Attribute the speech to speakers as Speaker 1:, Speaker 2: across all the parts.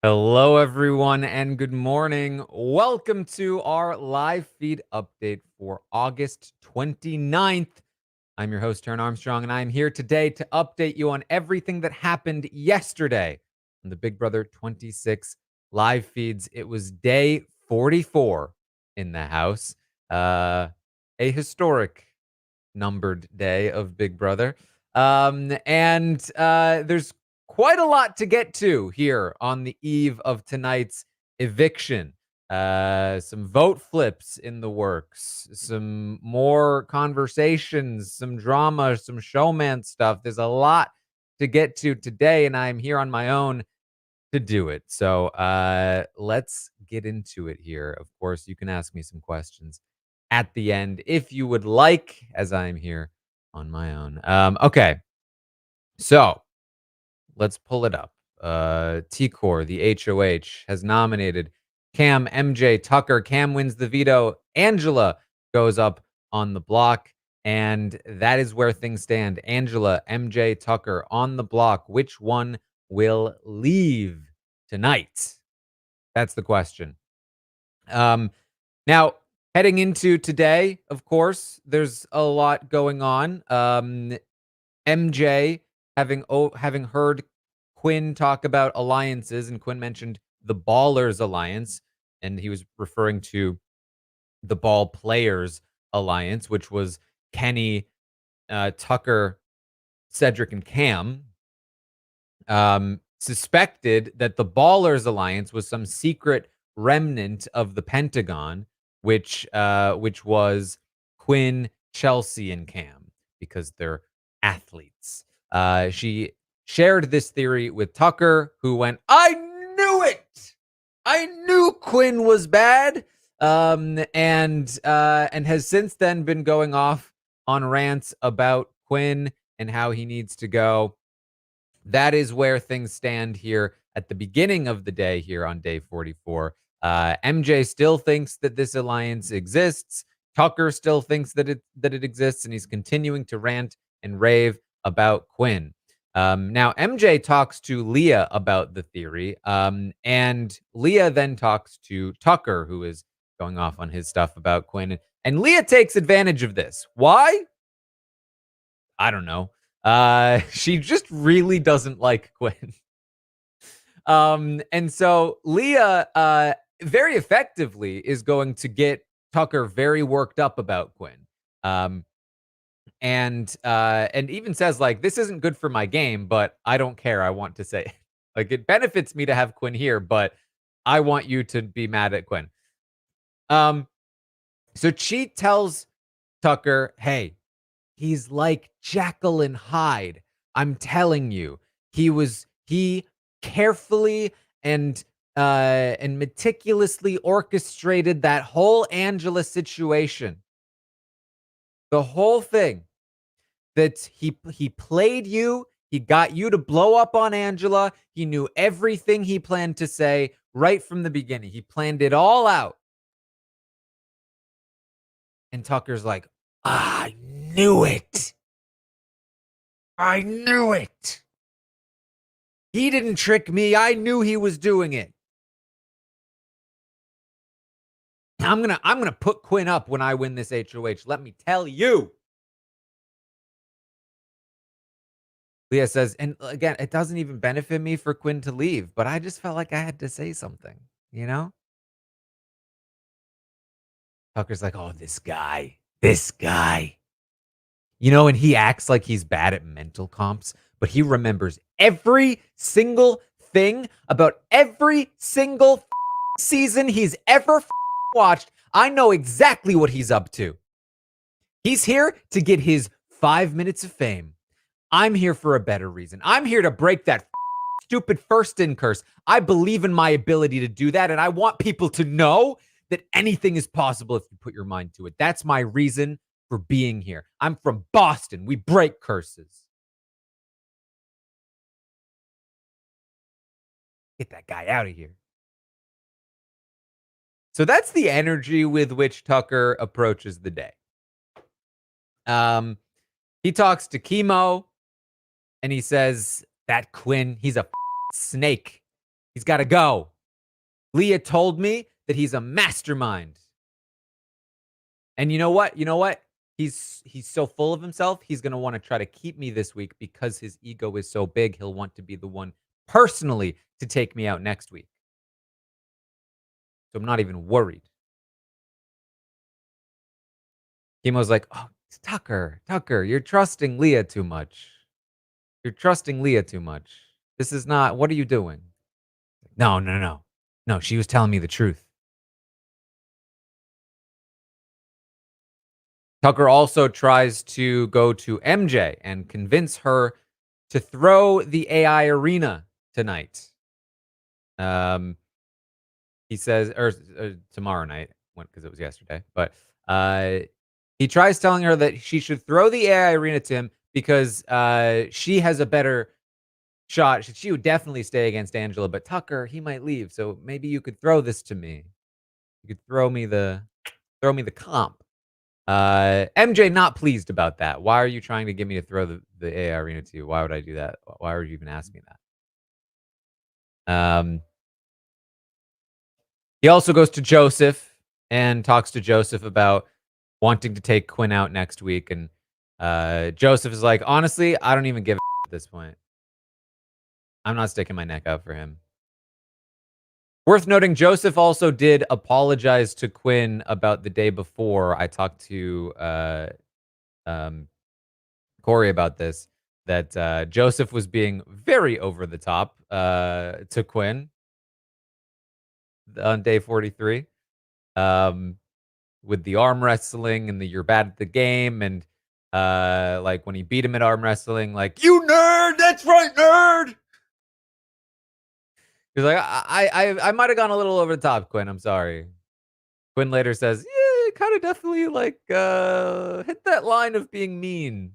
Speaker 1: Hello, everyone, and good morning. Welcome to our live feed update for August 29th. I'm your host, Taran Armstrong, and I'm here today to update you on everything that happened yesterday on the Big Brother 26 live feeds. It was day 44 in the house, a historic numbered day of Big Brother. And there's quite a lot to get to here on the eve of tonight's eviction. Some vote flips in the works, some more conversations, some drama, some showman stuff. There's a lot to get to today, and I'm here on my own to do it. So let's get into it here. Of course, you can ask me some questions at the end if you would like, as I'm here on my own. Okay, so let's pull it up. T-Core, the HOH, has nominated Cam, MJ, Tucker. Cam wins the veto. Angela goes up on the block. And that is where things stand. Angela, MJ, Tucker on the block. Which one will leave tonight? That's the question. Now, heading into today, of course, there's a lot going on. MJ having heard Quinn talk about alliances, and Quinn mentioned the Ballers Alliance, and he was referring to the Ball Players Alliance, which was Kenny, Tucker, Cedric, and Cam. Suspected that the Ballers Alliance was some secret remnant of the Pentagon, which was Quinn, Chelsea, and Cam, because they're athletes. She shared this theory with Tucker, who went, "I knew it! I knew Quinn was bad," and has since then been going off on rants about Quinn and how he needs to go. That is where things stand here at the beginning of the day here on day 44. MJ still thinks that this alliance exists. Tucker still thinks that it exists, and he's continuing to rant and rave about Quinn. Now, MJ talks to Leah about the theory, and Leah then talks to Tucker, who is going off on his stuff about Quinn. And Leah takes advantage of this. Why? I don't know. She just really doesn't like Quinn. And so Leah, very effectively is going to get Tucker very worked up about Quinn. And even says, like, "This isn't good for my game, but I don't care. I want to say it. Like, it benefits me to have Quinn here, but I want you to be mad at Quinn." So she tells Tucker, "Hey, he's like Jekyll and Hyde. I'm telling you, he carefully and meticulously orchestrated that whole Angela situation. The whole thing. That he played you, he got you to blow up on Angela. He knew everything he planned to say right from the beginning. He planned it all out." And Tucker's like, "I knew it. I knew it. He didn't trick me. I knew he was doing it. I'm gonna put Quinn up when I win this HOH. Let me tell you." Leah says, and again, it doesn't even benefit me for Quinn to leave, but I just felt like I had to say something, you know? Tucker's like, "Oh, this guy. This guy. You know, and he acts like he's bad at mental comps, but he remembers every single thing about every single season he's ever watched. I know exactly what he's up to. He's here to get his 5 minutes of fame. I'm here for a better reason. I'm here to break that stupid first in curse. I believe in my ability to do that, and I want people to know that anything is possible if you put your mind to it. That's my reason for being here. I'm from Boston. We break curses." Get that guy out of here. So that's the energy with which Tucker approaches the day. He talks to Chemo, and he says that Quinn, he's a snake. He's got to go. Leah told me that he's a mastermind. And you know what? You know what? He's so full of himself. He's going to want to try to keep me this week because his ego is so big. He'll want to be the one personally to take me out next week. So I'm not even worried. Chemo's like, "Oh, Tucker, you're trusting Leah too much. You're trusting Leah too much. This is not, what are you doing?" No, no, no. No, she was telling me the truth. Tucker also tries to go to MJ and convince her to throw the AI arena tonight. Um, he says, or tomorrow night, because it was yesterday. But uh, he tries telling her that she should throw the AI arena to him because she has a better shot. She would definitely stay against Angela, but Tucker, he might leave. So maybe you could throw this to me. You could throw me the comp. MJ not pleased about that. Why are you trying to get me to throw the AI arena to you? Why would I do that? Why would you even ask me that? He also goes to Joseph and talks to Joseph about wanting to take Quinn out next week. And Joseph is like, honestly, I don't even give a at this point. I'm not sticking my neck out for him. Worth noting, Joseph also did apologize to Quinn about the day before. I talked to um, Corey about this, that Joseph was being very over the top to Quinn on day 43 with the arm wrestling and the "you're bad at the game," and like when he beat him at arm wrestling, like, "You nerd, that's right, nerd." He's like, I might have gone a little over the top, Quinn. I'm sorry. Quinn later says, "Yeah, it kind of definitely like hit that line of being mean."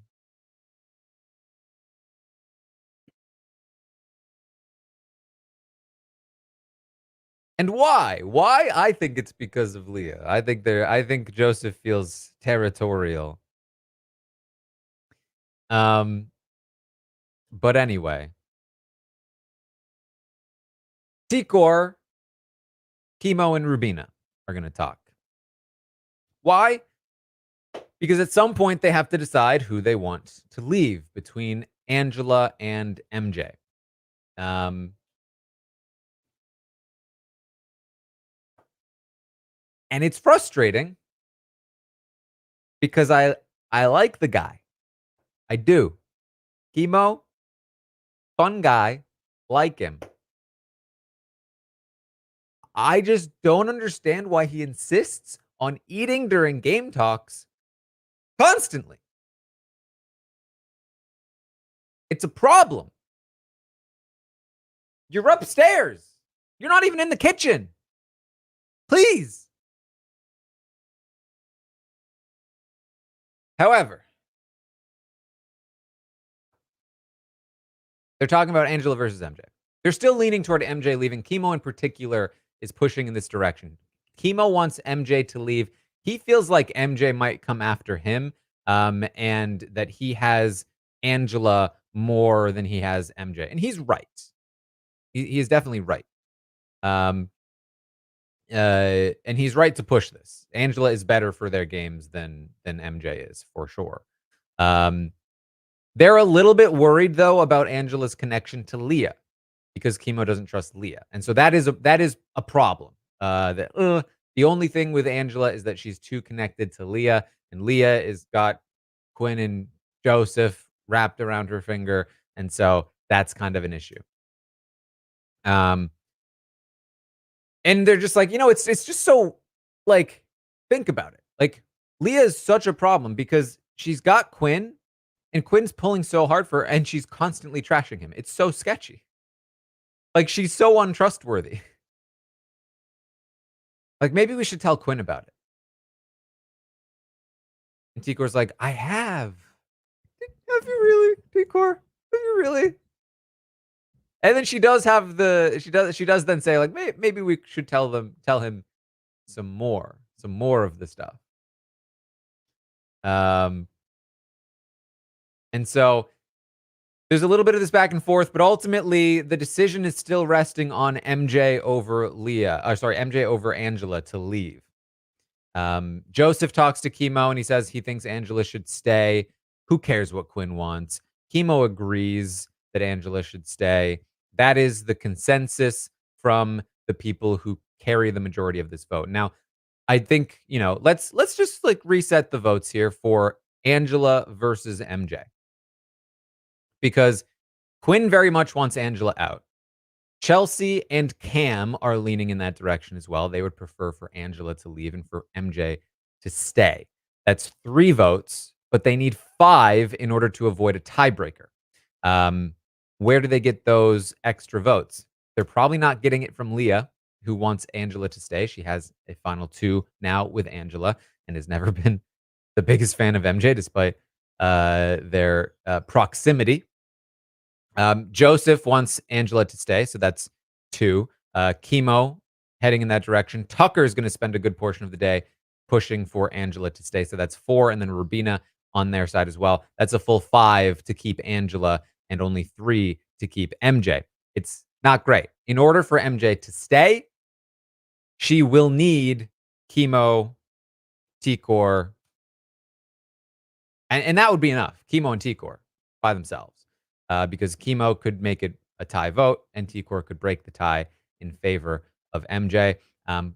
Speaker 1: And why? Why? I think it's because of Leah. I think Joseph feels territorial. Um, but anyway, Tikor, Chemo, and Rubina are gonna talk. Why? Because at some point they have to decide who they want to leave between Angela and MJ. Um, and it's frustrating because I like the guy. I do. Chemo, fun guy, like him. I just don't understand why he insists on eating during game talks constantly. It's a problem. You're upstairs. You're not even in the kitchen. Please. However, they're talking about Angela versus MJ. They're still leaning toward MJ leaving. Chemo in particular is pushing in this direction. Chemo wants MJ to leave. He feels like MJ might come after him, and that he has Angela more than he has MJ. And he's right. He is definitely right. Um, and he's right to push this. Angela is better for their games than MJ is for sure. Um, they're a little bit worried though about Angela's connection to Leah because Chemo doesn't trust Leah, and so that is a problem. The only thing with Angela is that she's too connected to Leah, and Leah is got Quinn and Joseph wrapped around her finger, and so that's kind of an issue. Um, And they're just like, it's just so, like, think about it. Like, Leah is such a problem because she's got Quinn, and Quinn's pulling so hard for her, and she's constantly trashing him. It's so sketchy. Like, she's so untrustworthy. Like, maybe we should tell Quinn about it. And Tikor's like, I have. Have you really, Tikor? Have you really? And then she does then say, like, maybe we should tell him some more of the stuff. Um, and so There's a little bit of this back and forth, but ultimately the decision is still resting on MJ over MJ over Angela to leave. Joseph talks to Chemo and he says he thinks Angela should stay. Who cares what Quinn wants? Chemo agrees that Angela should stay. That is the consensus from the people who carry the majority of this vote. Now, I think, let's just like reset the votes here for Angela versus MJ because Quinn very much wants Angela out. Chelsea and Cam are leaning in that direction as well. They would prefer for Angela to leave and for MJ to stay. That's 3 votes, but they need 5 in order to avoid a tiebreaker. Where do they get those extra votes? They're probably not getting it from Leah, who wants Angela to stay. She has a final 2 now with Angela and has never been the biggest fan of MJ despite their proximity. Joseph wants Angela to stay, so that's 2. Chemo heading in that direction. Tucker is going to spend a good portion of the day pushing for Angela to stay, so that's 4. And then Rubina on their side as well. That's a full 5 to keep Angela and only 3 to keep MJ. It's not great. In order for MJ to stay, she will need Chemo, T-Core, and that would be enough. Chemo and T-Core by themselves. Because Chemo could make it a tie vote and T-Core could break the tie in favor of MJ.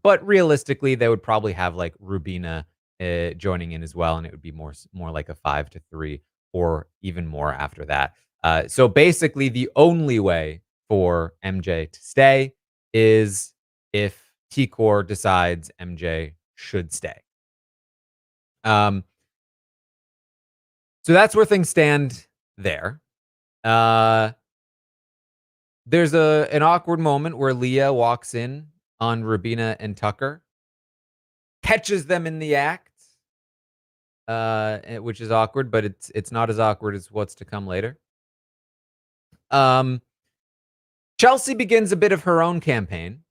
Speaker 1: But realistically, they would probably have like Rubina joining in as well, and it would be more like a 5-3 or even more after that. So basically, the only way for MJ to stay is if T-Core decides MJ should stay. So that's where things stand there. There's an awkward moment where Leah walks in on Rubina and Tucker, catches them in the act, which is awkward, but it's not as awkward as what's to come later. Chelsea begins a bit of her own campaign.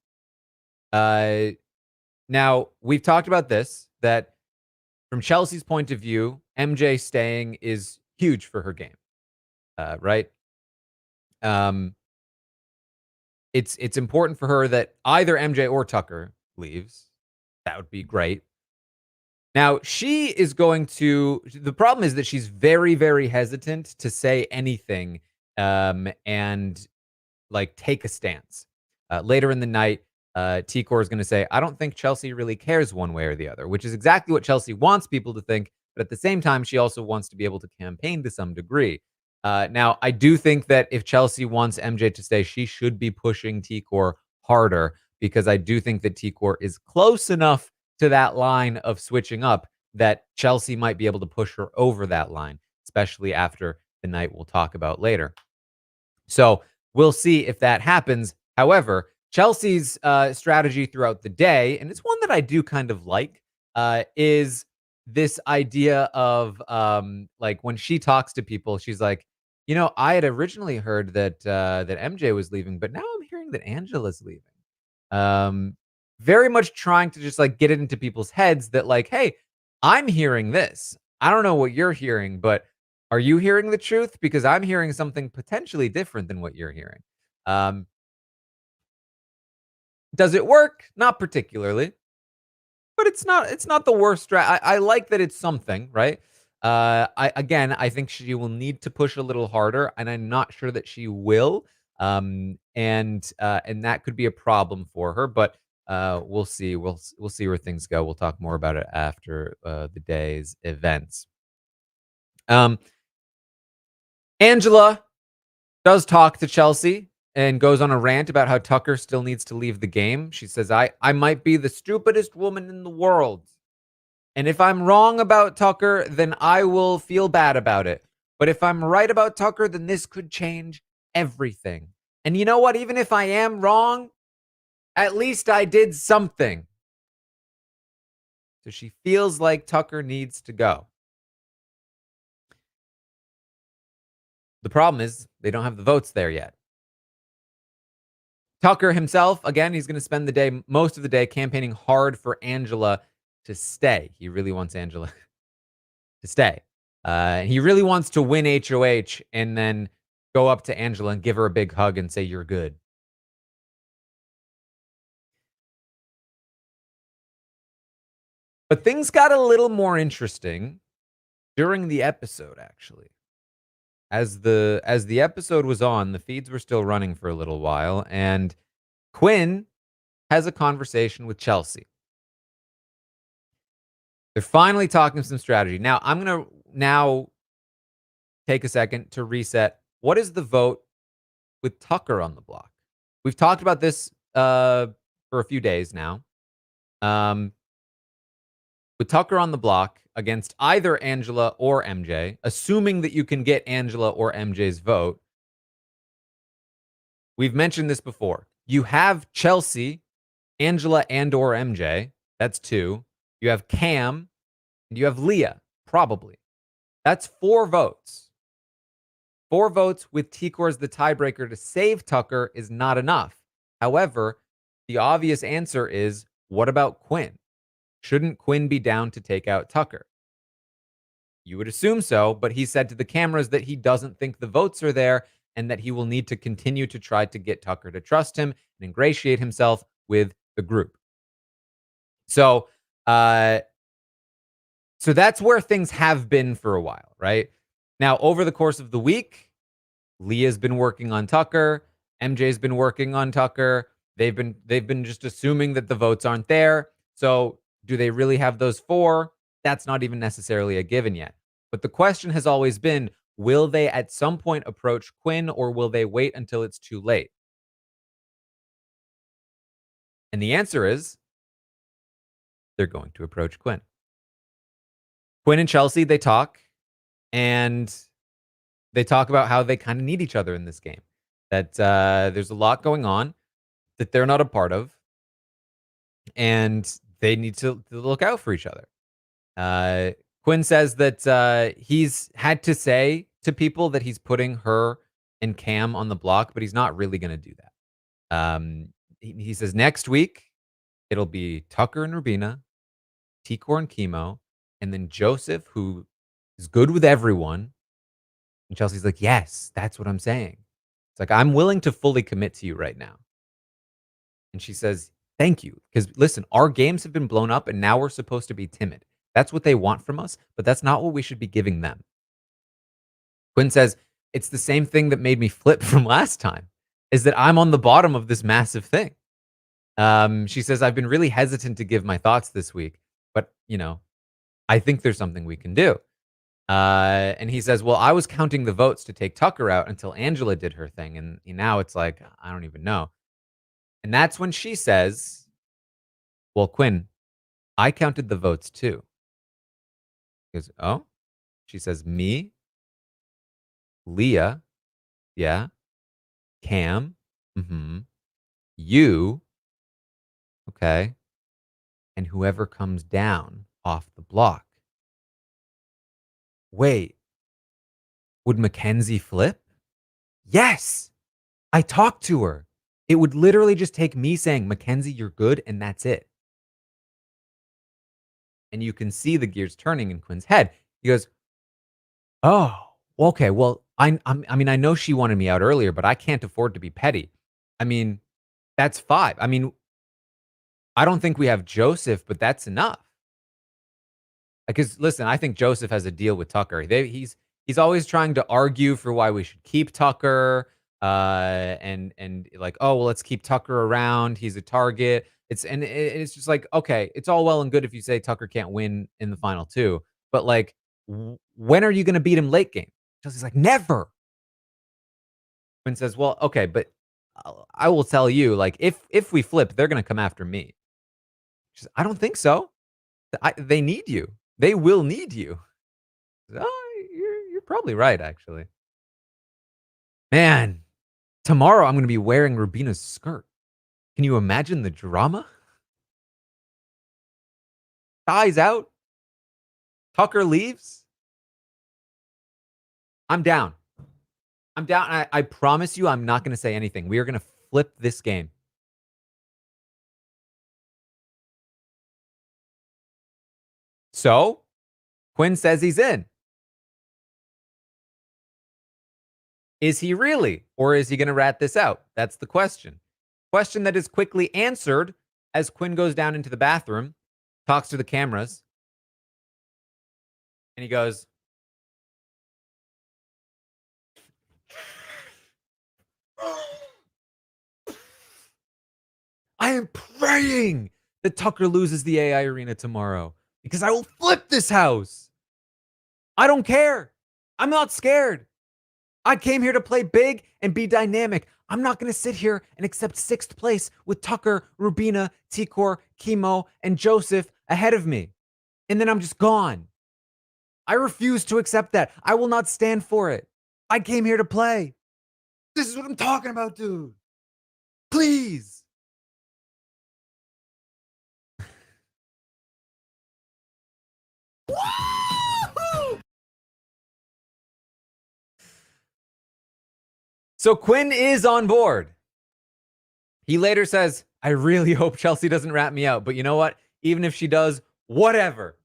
Speaker 1: Now, we've talked about this, that from Chelsea's point of view, MJ staying is huge for her game. Right? It's important for her that either MJ or Tucker leaves. That would be great. Now, she is going to. The problem is that she's very, very hesitant to say anything and like take a stance. Later in the night, T-Core is going to say, I don't think Chelsea really cares one way or the other, which is exactly what Chelsea wants people to think. But at the same time, she also wants to be able to campaign to some degree. Now, I do think that if Chelsea wants MJ to stay, she should be pushing T-Core harder because I do think that T-Core is close enough to that line of switching up that Chelsea might be able to push her over that line, especially after the night we'll talk about later. So we'll see if that happens. However, Chelsea's strategy throughout the day, and it's one that I do kind of like, is this idea of like when she talks to people, she's like, I had originally heard that that MJ was leaving, but now I'm hearing that Angela's leaving. Very much trying to just like get it into people's heads that like, hey, I'm hearing this. I don't know what you're hearing, but are you hearing the truth? Because I'm hearing something potentially different than what you're hearing. Does it work? Not particularly. But it's not the worst I like that it's something, right? I think she will need to push a little harder, and I'm not sure that she will. And that could be a problem for her, but we'll see. We'll see where things go. We'll talk more about it after the day's events. Angela does talk to Chelsea and goes on a rant about how Tucker still needs to leave the game. She says, I might be the stupidest woman in the world. And if I'm wrong about Tucker, then I will feel bad about it. But if I'm right about Tucker, then this could change everything. And you know what? Even if I am wrong, at least I did something. So she feels like Tucker needs to go. The problem is they don't have the votes there yet. Tucker himself, again, he's going to spend most of the day campaigning hard for Angela to stay. He really wants Angela to stay. He really wants to win HOH and then go up to Angela and give her a big hug and say, "You're good." But things got a little more interesting during the episode, actually. As the episode was on, the feeds were still running for a little while, and Quinn has a conversation with Chelsea. They're finally talking some strategy. Now, I'm gonna now take a second to reset. What is the vote with Tucker on the block? We've talked about this for a few days now. Um, with Tucker on the block against either Angela or MJ, assuming that you can get Angela or MJ's vote. We've mentioned this before. You have Chelsea, Angela, and or MJ. That's 2. You have Cam, and you have Leah, probably. That's 4 votes. 4 votes with T-Core as the tiebreaker to save Tucker is not enough. However, the obvious answer is, what about Quinn? Shouldn't Quinn be down to take out Tucker? You would assume so, but he said to the cameras that he doesn't think the votes are there and that he will need to continue to try to get Tucker to trust him and ingratiate himself with the group. So, uh, so that's where things have been for a while, right? Now, over the course of the week, Leah's been working on Tucker, MJ's been working on Tucker. They've been just assuming that the votes aren't there. So, do they really have those 4? That's not even necessarily a given yet. But the question has always been, will they at some point approach Quinn or will they wait until it's too late? And the answer is they're going to approach Quinn. Quinn and Chelsea, they talk and they talk about how they kind of need each other in this game. That there's a lot going on that they're not a part of, and they need to look out for each other. Uh, Quinn says that he's had to say to people that he's putting her and Cam on the block, but he's not really going to do that. He says next week it'll be Tucker and Rubina, T-Core and Chemo, and then Joseph, who is good with everyone. And Chelsea's like, yes, that's what I'm saying. It's like, I'm willing to fully commit to you right now. And she says, thank you. Because listen, our games have been blown up and now we're supposed to be timid. That's what they want from us, but that's not what we should be giving them. Quinn says, it's the same thing that made me flip from last time, is that I'm on the bottom of this massive thing. She says, I've been really hesitant to give my thoughts this week, but, I think there's something we can do. And he says, well, I was counting the votes to take Tucker out until Angela did her thing. And now it's like, I don't even know. And that's when she says, well, Quinn, I counted the votes too. He goes, oh? She says, me, Leah, yeah, Cam, you, okay, and whoever comes down off the block. Wait, would Mackenzie flip? Yes, I talked to her. It would literally just take me saying, Mackenzie, you're good, and that's it. And you can see the gears turning in Quinn's head. He goes, oh, okay. Well, I mean, I know she wanted me out earlier, but I can't afford to be petty. I mean, that's 5. I mean, I don't think we have Joseph, but that's enough. Because listen, I think Joseph has a deal with Tucker. He's always trying to argue for why we should keep Tucker. And like, oh well, let's keep Tucker around. He's a target. It's just like, okay, it's all well and good if you say Tucker can't win in the final 2, but like, when are you going to beat him late game? Chelsea's like, never. Quinn says, well, okay, but I will tell you, like, if we flip, they're going to come after me. She says, I don't think so. They need you. They will need you. Oh, you're probably right, actually. Man, tomorrow I'm going to be wearing Rubina's skirt. Can you imagine the drama? Thighs out. Tucker leaves. I'm down. I'm down. I promise you, I'm not going to say anything. We are going to flip this game. So, Quinn says he's in. Is he really? Or is he going to rat this out? That's the question. Question that is quickly answered as Quinn goes down into the bathroom, talks to the cameras, and he goes, I am praying that Tucker loses the AI arena tomorrow because I will flip this house. I don't care. I'm not scared. I came here to play big and be dynamic. I'm not going to sit here and accept 6th place with Tucker, Rubina, Tikor, Chemo, and Joseph ahead of me. And then I'm just gone. I refuse to accept that. I will not stand for it. I came here to play. This is what I'm talking about, dude. Please. So Quinn is on board. He later says, I really hope Chelsea doesn't rat me out. But you know what? Even if she does, whatever.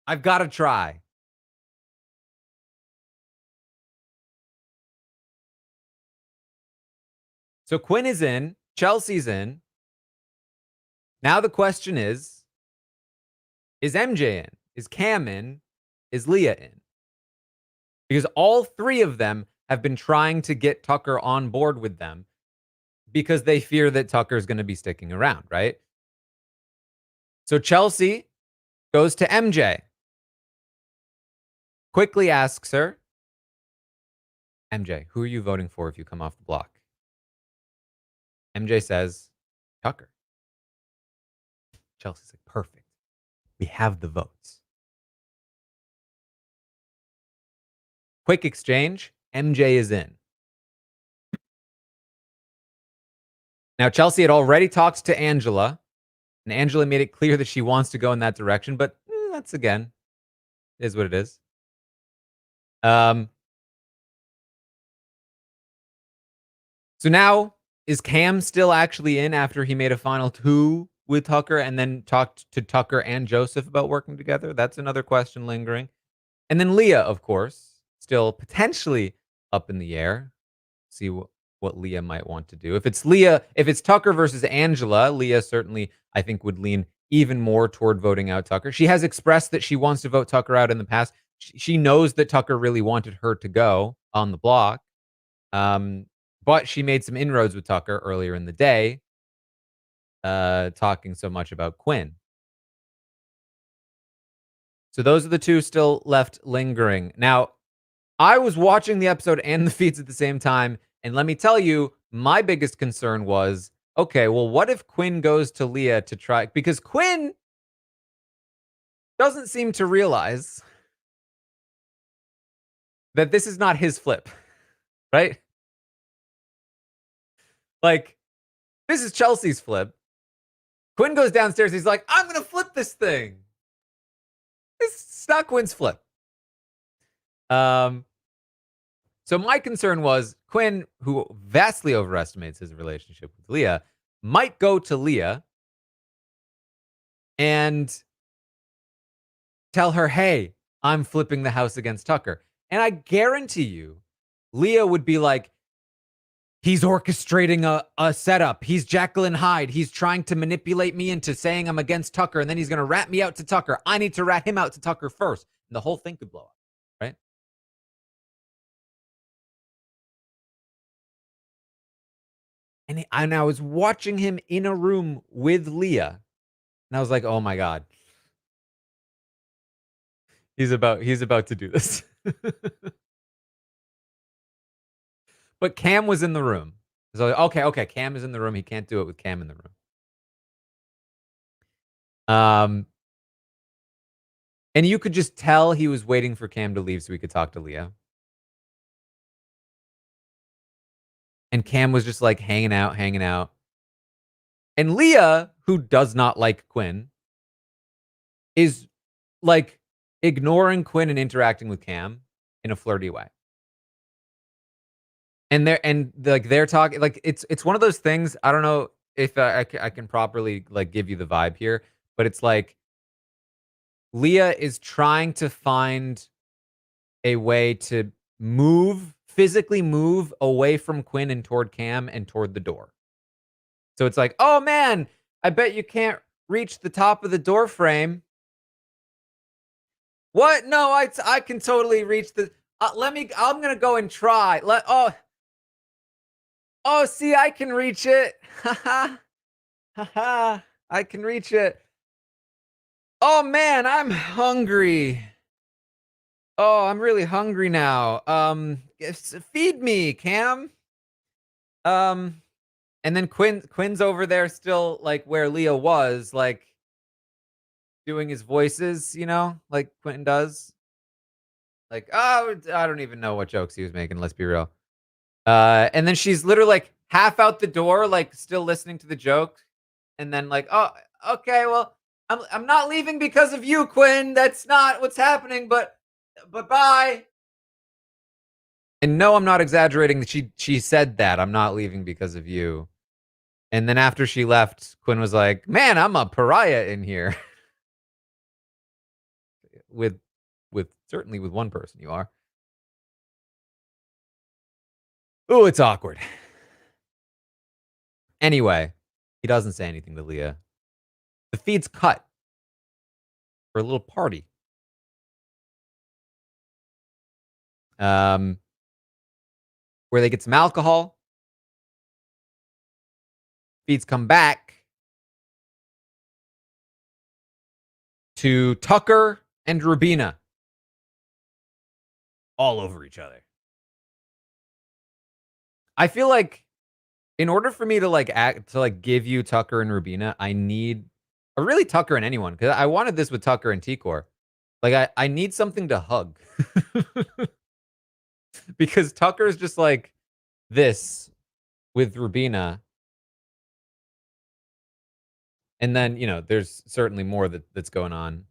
Speaker 1: I've got to try. So Quinn is in. Chelsea's in. Now the question is MJ in? Is Cam in? Is Leah in? Because all 3 of them have been trying to get Tucker on board with them because they fear that Tucker's going to be sticking around, right? So Chelsea goes to MJ, quickly asks her, MJ, who are you voting for if you come off the block? MJ says, Tucker. Chelsea's like, perfect. We have the votes. Quick exchange. MJ is in. Now, Chelsea had already talked to Angela, and Angela made it clear that she wants to go in that direction, but that's, again, is what it is. So now, is Cam still actually in after he made a final 2 with Tucker and then talked to Tucker and Joseph about working together? That's another question lingering. And then Leah, of course, still potentially up in the air. See what Leah might want to do. If it's Tucker versus Angela, Leah certainly, I think, would lean even more toward voting out Tucker. She has expressed that she wants to vote Tucker out in the past. She knows that Tucker really wanted her to go on the block. But she made some inroads with Tucker earlier in the day, talking so much about Quinn. So those are the 2 still left lingering. Now, I was watching the episode and the feeds at the same time, and let me tell you, my biggest concern was, okay, well, what if Quinn goes to Leah to try? Because Quinn doesn't seem to realize that this is not his flip, right? Like, this is Chelsea's flip. Quinn goes downstairs. He's like, I'm going to flip this thing. It's not Quinn's flip. So my concern was Quinn, who vastly overestimates his relationship with Leah, might go to Leah and tell her, hey, I'm flipping the house against Tucker. And I guarantee you, Leah would be like, he's orchestrating a setup. He's Jacqueline Hyde. He's trying to manipulate me into saying I'm against Tucker, and then he's going to rat me out to Tucker. I need to rat him out to Tucker first. And the whole thing could blow up, right? And I was watching him in a room with Leah, and I was like, oh my God. He's about to do this. But Cam was in the room. So okay, Cam is in the room. He can't do it with Cam in the room. And you could just tell he was waiting for Cam to leave so he could talk to Leah. And Cam was just like hanging out. And Leah, who does not like Quinn, is like ignoring Quinn and interacting with Cam in a flirty way. And they're talking, like, it's one of those things. I don't know if I can properly like give you the vibe here, but it's like Leah is trying to find a way to move physically move away from Quinn and toward Cam and toward the door. So it's like, "Oh, man, I bet you can't reach the top of the door frame." "What? No, I can totally reach the I'm gonna go and try. Oh, see, I can reach it. Ha ha. Ha ha. I can reach it. Oh, man, I'm hungry. Oh, I'm really hungry now. Feed me, Cam." Um, and then Quinn's over there still, like, where Leo was, like, doing his voices, like Quentin does. Like, "Oh, I don't even know what jokes he was making, let's be real." And then she's literally, like, half out the door, like, still listening to the joke, and then like, "Oh, okay, well, I'm not leaving because of you, Quinn. That's not what's happening, but bye." And no, I'm not exaggerating that she said that, "I'm not leaving because of you." And then after she left, Quinn was like, "Man, I'm a pariah in here." with certainly with one person you are. Ooh, it's awkward. Anyway, he doesn't say anything to Leah. The feed's cut for a little party. Um, where they get some alcohol. Feeds come back to Tucker and Rubina all over each other. I feel like in order for me to give you Tucker and Rubina, I need or really Tucker and anyone, because I wanted this with Tucker and Tikor. Like I need something to hug. Because Tucker is just like this with Rubina. And then, there's certainly more that's going on.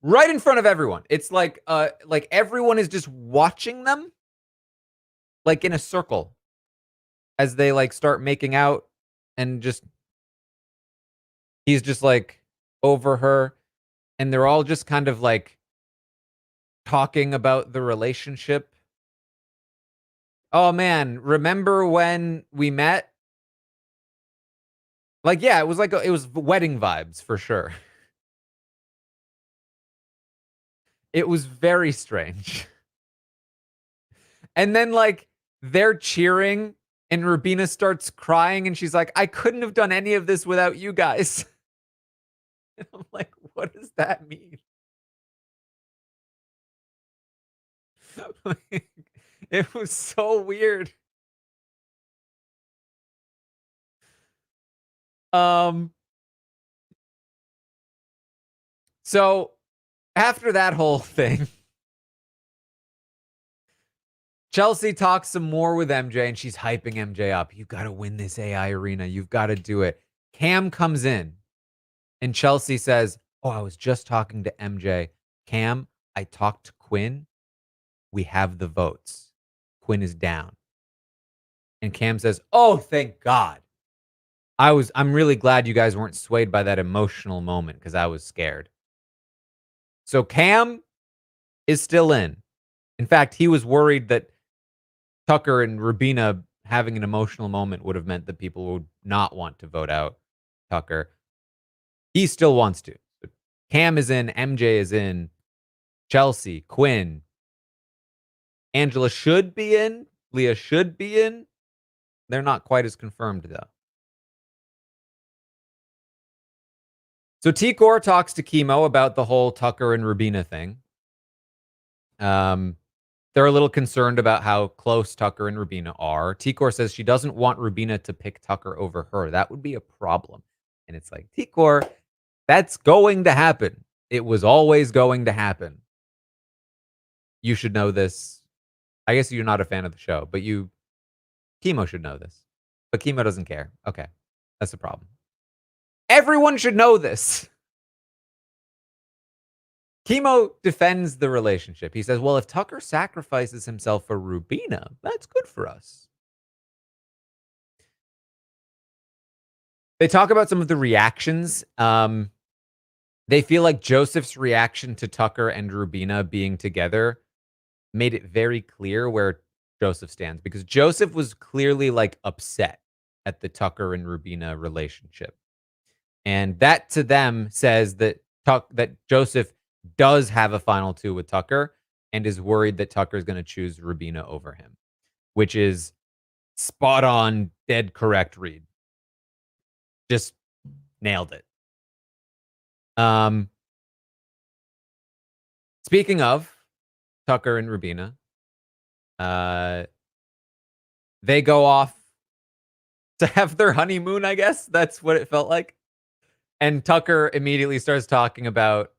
Speaker 1: Right in front of everyone. It's like everyone is just watching them like in a circle as they like start making out, and just he's just like over her, and they're all just kind of like talking about the relationship. "Oh man, remember when we met?" Like, yeah, it was wedding vibes for sure. It was very strange. And then like they're cheering and Rubina starts crying and she's like, "I couldn't have done any of this without you guys." And I'm like, "What does that mean?" Like, it was so weird. Um, so after that whole thing, Chelsea talks some more with MJ and she's hyping MJ up. "You got to win this AI arena. You've got to do it." Cam comes in and Chelsea says, "Oh, I was just talking to MJ. Cam, I talked to Quinn. We have the votes. Quinn is down." And Cam says, "Oh, thank God. I'm really glad you guys weren't swayed by that emotional moment because I was scared." So Cam is still in. In fact, he was worried that Tucker and Rubina having an emotional moment would have meant that people would not want to vote out Tucker. He still wants to. Cam is in, MJ is in, Chelsea, Quinn, Angela should be in, Leah should be in. They're not quite as confirmed though. So Tikor talks to Chemo about the whole Tucker and Rubina thing. They're a little concerned about how close Tucker and Rubina are. Tikor says she doesn't want Rubina to pick Tucker over her. That would be a problem. And it's like, Tikor, that's going to happen. It was always going to happen. You should know this. I guess you're not a fan of the show, but Chemo should know this. But Chemo doesn't care. Okay. That's the problem. Everyone should know this. Chemo defends the relationship. He says, "Well, if Tucker sacrifices himself for Rubina, that's good for us." They talk about some of the reactions. They feel like Joseph's reaction to Tucker and Rubina being together made it very clear where Joseph stands because Joseph was clearly like upset at the Tucker and Rubina relationship. And that to them says that that Joseph does have a final two with Tucker and is worried that Tucker is going to choose Rubina over him, which is spot on, dead correct read. Just nailed it. Speaking of Tucker and Rubina, they go off to have their honeymoon, I guess. That's what it felt like. And Tucker immediately starts talking about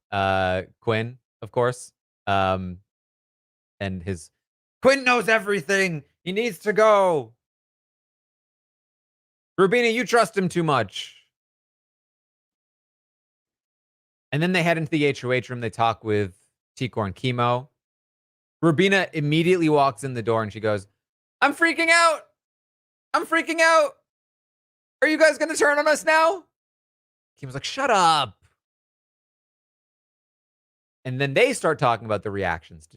Speaker 1: Quinn, of course. And his Quinn knows everything. He needs to go. Rubina, you trust him too much. And then they head into the HOH room. They talk with Tikor and Chemo. Rubina immediately walks in the door and she goes, I'm freaking out. I'm freaking out. Are you guys going to turn on us now? Chemo's like, shut up. And then they start talking about the reactions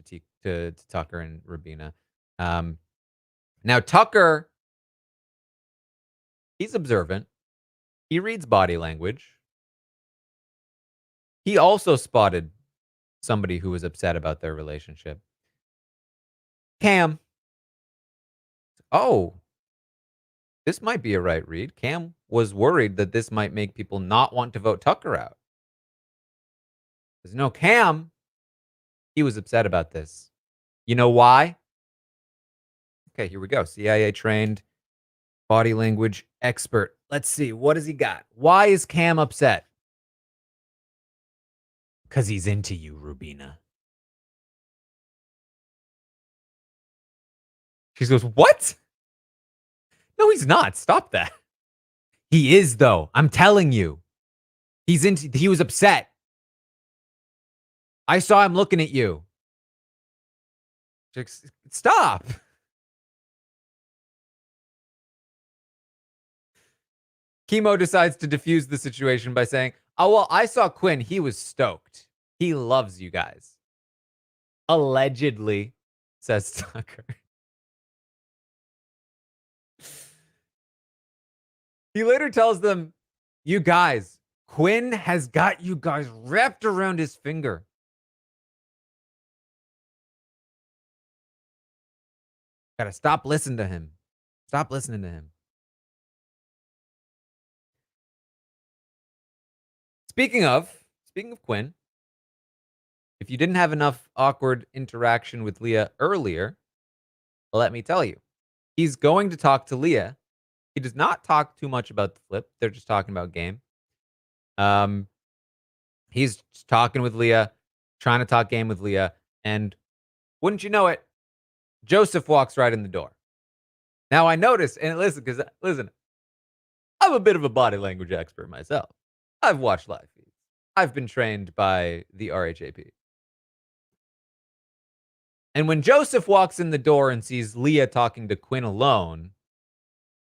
Speaker 1: to Tucker and Rubina. Now, Tucker, he's observant. He reads body language. He also spotted somebody who was upset about their relationship. Cam. Oh, this might be a right read. Cam was worried that this might make people not want to vote Tucker out. Because no, Cam, he was upset about this. You know why? Okay, here we go. CIA trained body language expert. Let's see. What has he got? Why is Cam upset? Because he's into you, Rubina. She goes, what? No, he's not. Stop that. He is, though. I'm telling you. He was upset. I saw him looking at you. Stop. Chemo decides to diffuse the situation by saying, oh, well, I saw Quinn. He was stoked. He loves you guys. Allegedly, says Tucker. He later tells them, you guys, Quinn has got you guys wrapped around his finger. Gotta stop listening to him. Stop listening to him. Speaking of Quinn, if you didn't have enough awkward interaction with Leah earlier, let me tell you, he's going to talk to Leah. He does not talk too much about the flip. They're just talking about game. He's talking with Leah, trying to talk game with Leah, and wouldn't you know it, Joseph walks right in the door. Now I notice, and listen, I'm a bit of a body language expert myself. I've watched live feeds. I've been trained by the RHAP. And when Joseph walks in the door and sees Leah talking to Quinn alone,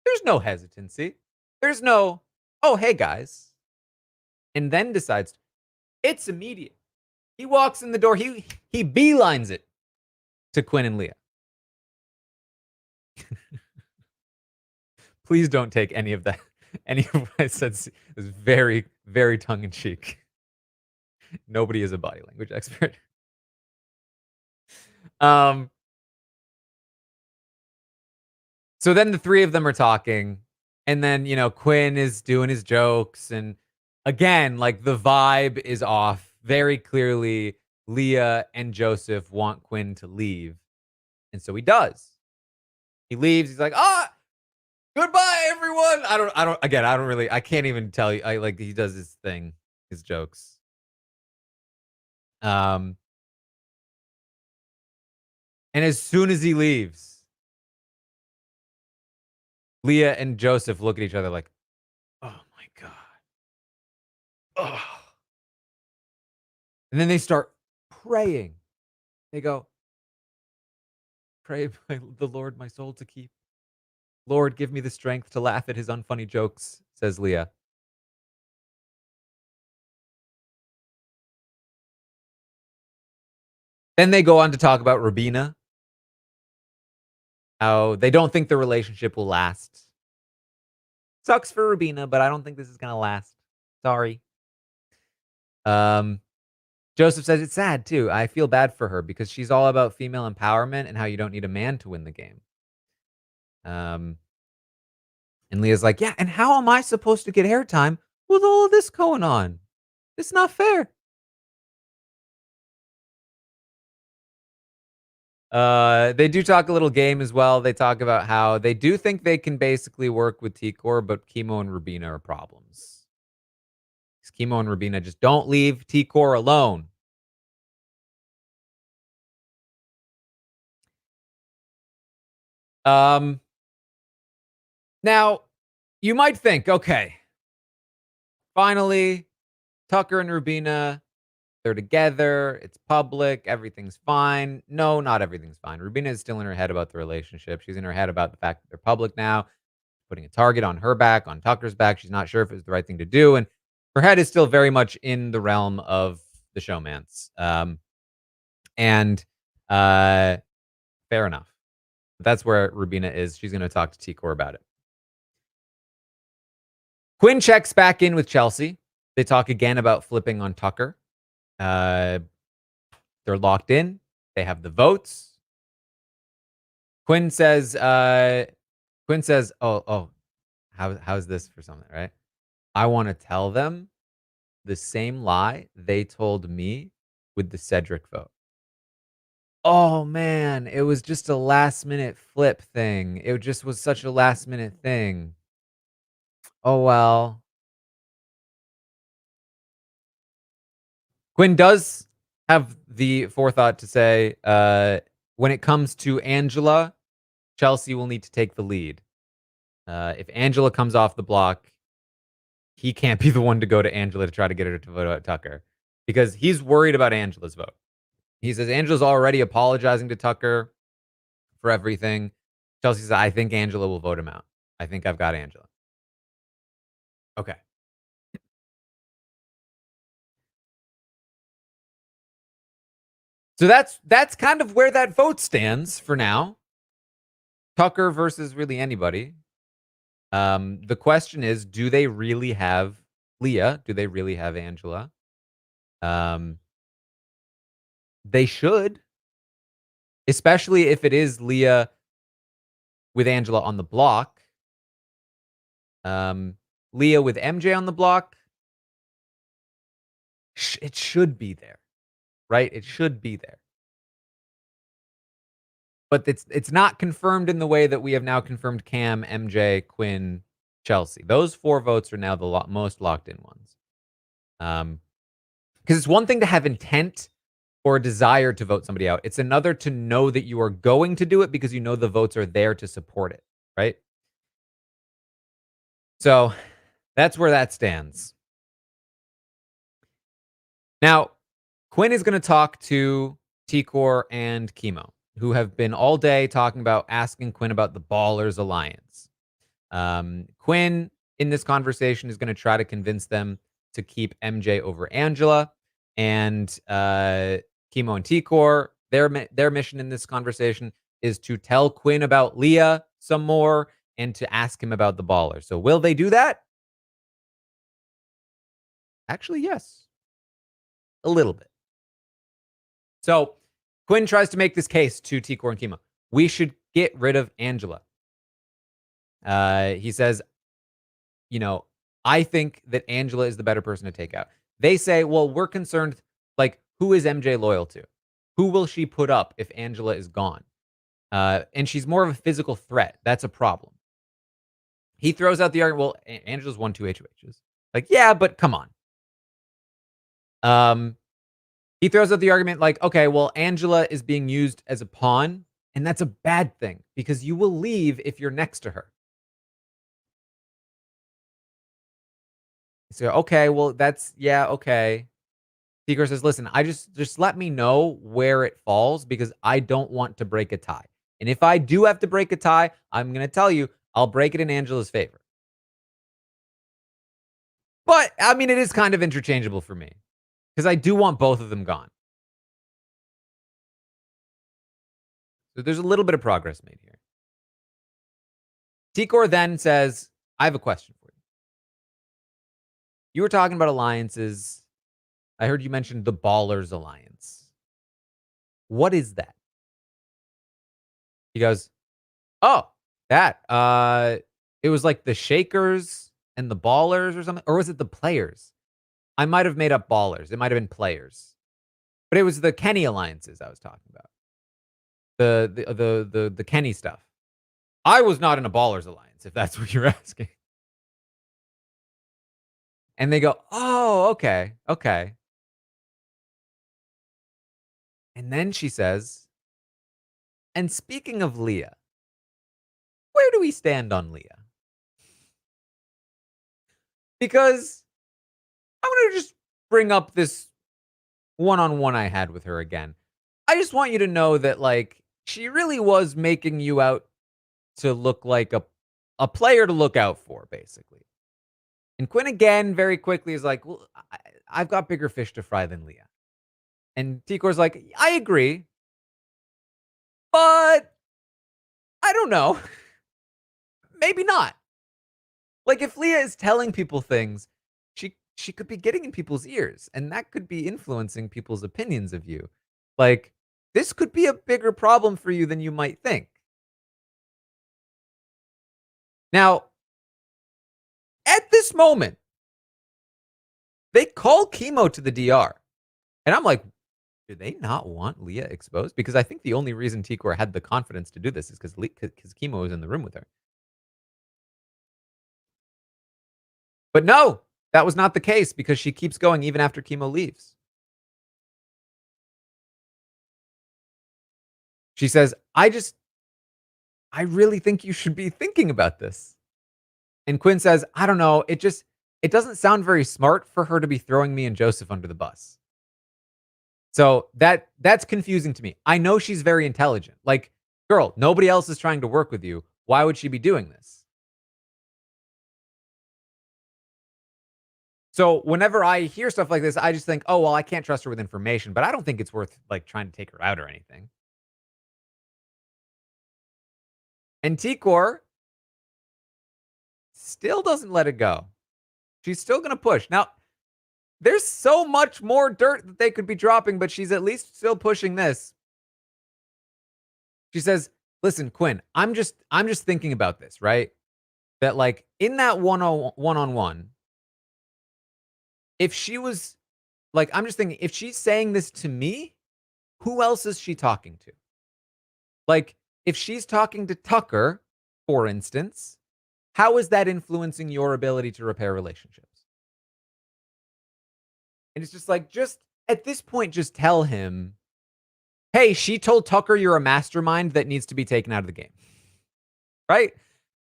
Speaker 1: there's no hesitancy. There's no, oh, hey, guys. And then decides, it's immediate. He walks in the door. He beelines it to Quinn and Leah. Please don't take any of that. Any of what I said is very, very tongue-in-cheek. Nobody is a body language expert. So then the three of them are talking, and then, Quinn is doing his jokes, and again, like, the vibe is off. Very clearly, Leah and Joseph want Quinn to leave, and so he does. He leaves. He's like, goodbye, everyone. I can't even tell you. He does his thing, his jokes. And as soon as he leaves, Leah and Joseph look at each other like, oh my God. Oh. And then they start praying. They go, pray by the Lord my soul to keep. Lord, give me the strength to laugh at his unfunny jokes, says Leah. Then they go on to talk about Rubina how they don't think the relationship will last. Sucks for Rubina, but I don't think this is gonna last. Sorry. Um, Joseph says it's sad too. I feel bad for her because she's all about female empowerment and how you don't need a man to win the game. Um, and Leah's like, yeah, and how am I supposed to get airtime with all of this going on? It's not fair. They do talk a little game as well. They talk about how they do think they can basically work with T-Core, but Chemo and Rubina are problems. 'Cause Chemo and Rubina just don't leave T-Core alone. Um, Now you might think, okay, finally, Tucker and Rubina, they're together. It's public. Everything's fine. No, not everything's fine. Rubina is still in her head about the relationship. She's in her head about the fact that they're public now, putting a target on her back, on Tucker's back. She's not sure if it's the right thing to do. And her head is still very much in the realm of the showmance. And fair enough. That's where Rubina is. She's going to talk to T-Core about it. Quinn checks back in with Chelsea. They talk again about flipping on Tucker. Uh, they're locked in. They have the votes. Quinn says, oh, how's this for something, right? I want to tell them the same lie they told me with the Cedric vote. Oh man, it was just a last minute flip thing. It just was such a last minute thing. Oh well. Quinn does have the forethought to say, when it comes to Angela, Chelsea will need to take the lead. If Angela comes off the block, he can't be the one to go to Angela to try to get her to vote out Tucker because he's worried about Angela's vote. He says Angela's already apologizing to Tucker for everything. Chelsea says, I think Angela will vote him out. I think I've got Angela. Okay. So that's kind of where that vote stands for now. Tucker versus really anybody. The question is, do they really have Leah? Do they really have Angela? They should, especially if it is Leah with Angela on the block. Leah with MJ on the block. It should be there, right? It should be there. But it's not confirmed in the way that we have now confirmed Cam, MJ, Quinn, Chelsea. Those 4 votes are now the most locked in ones. Because it's one thing to have intent or a desire to vote somebody out. It's another to know that you are going to do it because you know the votes are there to support it, right? So that's where that stands. Now, Quinn is going to talk to T-Core and Chemo, who have been all day talking about asking Quinn about the Ballers Alliance. Quinn, in this conversation, is going to try to convince them to keep MJ over Angela. And Chemo and T-Core, their mission in this conversation is to tell Quinn about Leah some more and to ask him about the Ballers. So will they do that? Actually, yes. A little bit. So Quinn tries to make this case to T-Core and Chemo. We should get rid of Angela. He says, I think that Angela is the better person to take out. They say, well, we're concerned, like, who is MJ loyal to? Who will she put up if Angela is gone? And she's more of a physical threat. That's a problem. He throws out the argument, well, Angela's won 2 HOHs. Like, yeah, but come on. He throws out the argument like, okay, well, Angela is being used as a pawn, and that's a bad thing because you will leave if you're next to her. So, okay, well, okay. Seeker says, listen, I just let me know where it falls because I don't want to break a tie. And if I do have to break a tie, I'm going to tell you, I'll break it in Angela's favor. But, I mean, it is kind of interchangeable for me because I do want both of them gone. So there's a little bit of progress made here. Tikor then says, I have a question for you. You were talking about alliances. I heard you mention the Ballers Alliance. What is that? He goes, oh, that. It was like the Shakers and the Ballers or something. Or was it the Players? I might have made up Ballers. It might have been Players. But it was the Kenny alliances I was talking about. The Kenny stuff. I was not in a Ballers alliance, if that's what you're asking. And they go, oh, okay, okay. And then she says, and speaking of Leah, where do we stand on Leah? Because I'm going to just bring up this one-on-one I had with her again. I just want you to know that, like, she really was making you out to look like a player to look out for, basically. And Quinn again, very quickly, is like, well, I've got bigger fish to fry than Leah. And Tikor's like, I agree, but I don't know. Maybe not. Like, if Leah is telling people things, she could be getting in people's ears, and that could be influencing people's opinions of you. Like, this could be a bigger problem for you than you might think. Now, at this moment, they call Chemo to the DR. And I'm like, do they not want Leah exposed? Because I think the only reason Tikor had the confidence to do this is because Chemo was in the room with her. But no, that was not the case because she keeps going even after Chemo leaves. She says, I really think you should be thinking about this. And Quinn says, I don't know. It doesn't sound very smart for her to be throwing me and Joseph under the bus. So that's confusing to me. I know she's very intelligent. Like, girl, nobody else is trying to work with you. Why would she be doing this? So whenever I hear stuff like this, I just think, oh, well, I can't trust her with information, but I don't think it's worth like trying to take her out or anything. And Tikor still doesn't let it go. She's still going to push. Now, there's so much more dirt that they could be dropping, but she's at least still pushing this. She says, listen, Quinn, I'm just thinking about this, right? That like in that one-on-one, if she was like, I'm just thinking, if she's saying this to me, who else is she talking to? Like, if she's talking to Tucker, for instance, how is that influencing your ability to repair relationships? And it's just like, just at this point, just tell him, hey, she told Tucker you're a mastermind that needs to be taken out of the game. Right?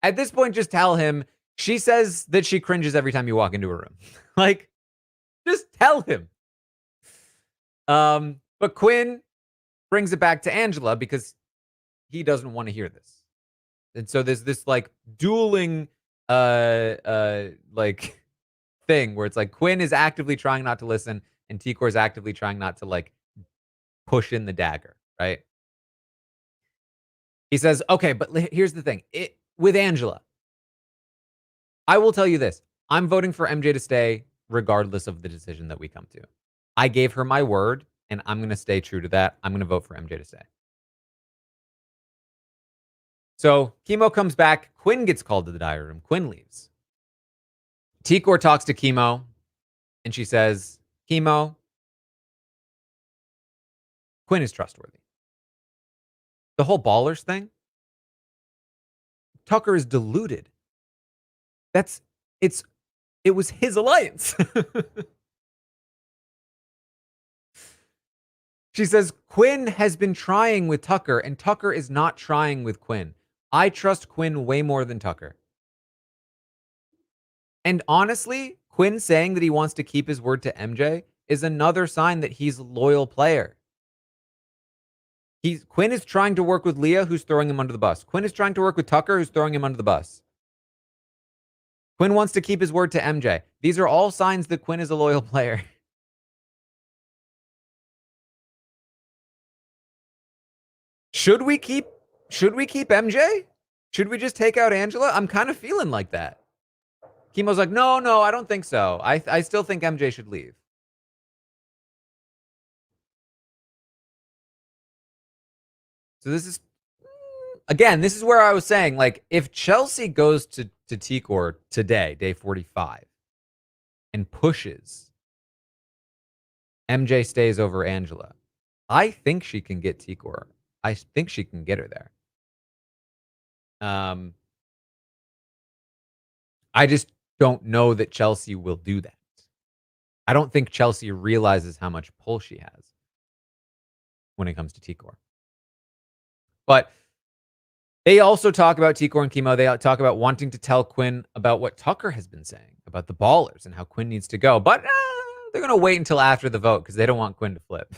Speaker 1: At this point, just tell him, she says that she cringes every time you walk into a room. Like, just tell him. But Quinn brings it back to Angela because he doesn't want to hear this. And so there's this like dueling like thing where it's like Quinn is actively trying not to listen and Tikor is actively trying not to like push in the dagger, right? He says, okay, but here's the thing. With Angela, I will tell you this. I'm voting for MJ to stay regardless of the decision that we come to. I gave her my word, and I'm going to stay true to that. I'm going to vote for MJ to stay. So Chemo comes back. Quinn gets called to the diary room. Quinn leaves. Tikor talks to Chemo, and she says, Chemo, Quinn is trustworthy. The whole Ballers thing, Tucker is deluded. It was his alliance. She says, Quinn has been trying with Tucker, and Tucker is not trying with Quinn. I trust Quinn way more than Tucker. And honestly, Quinn saying that he wants to keep his word to MJ is another sign that he's a loyal player. Quinn is trying to work with Leah, who's throwing him under the bus. Quinn is trying to work with Tucker, who's throwing him under the bus. Quinn wants to keep his word to MJ. These are all signs that Quinn is a loyal player. Should we keep MJ? Should we just take out Angela? I'm kind of feeling like that. Chemo's like, no, no, I don't think so. I still think MJ should leave. So this is again, this is where I was saying, like, if Chelsea goes to Tikor today, day 45, and pushes, MJ stays over Angela. I think she can get Tikor. I think she can get her there. I just don't know that Chelsea will do that. I don't think Chelsea realizes how much pull she has when it comes to Tikor. But they also talk about Tikor and Chemo. They talk about wanting to tell Quinn about what Tucker has been saying about the ballers and how Quinn needs to go. But they're going to wait until after the vote because they don't want Quinn to flip.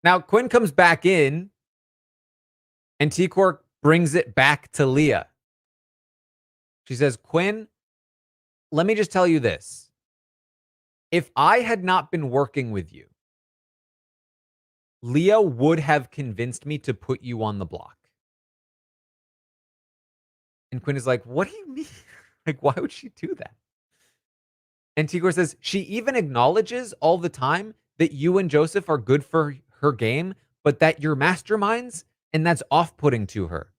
Speaker 1: Now, Quinn comes back in, and Tikor brings it back to Leah. She says, Quinn, let me just tell you this. If I had not been working with you, Leah would have convinced me to put you on the block. And Quinn is like, what do you mean? Like, why would she do that? And Tikor says, she even acknowledges all the time that you and Joseph are good for her game, but that you're masterminds, and that's off-putting to her.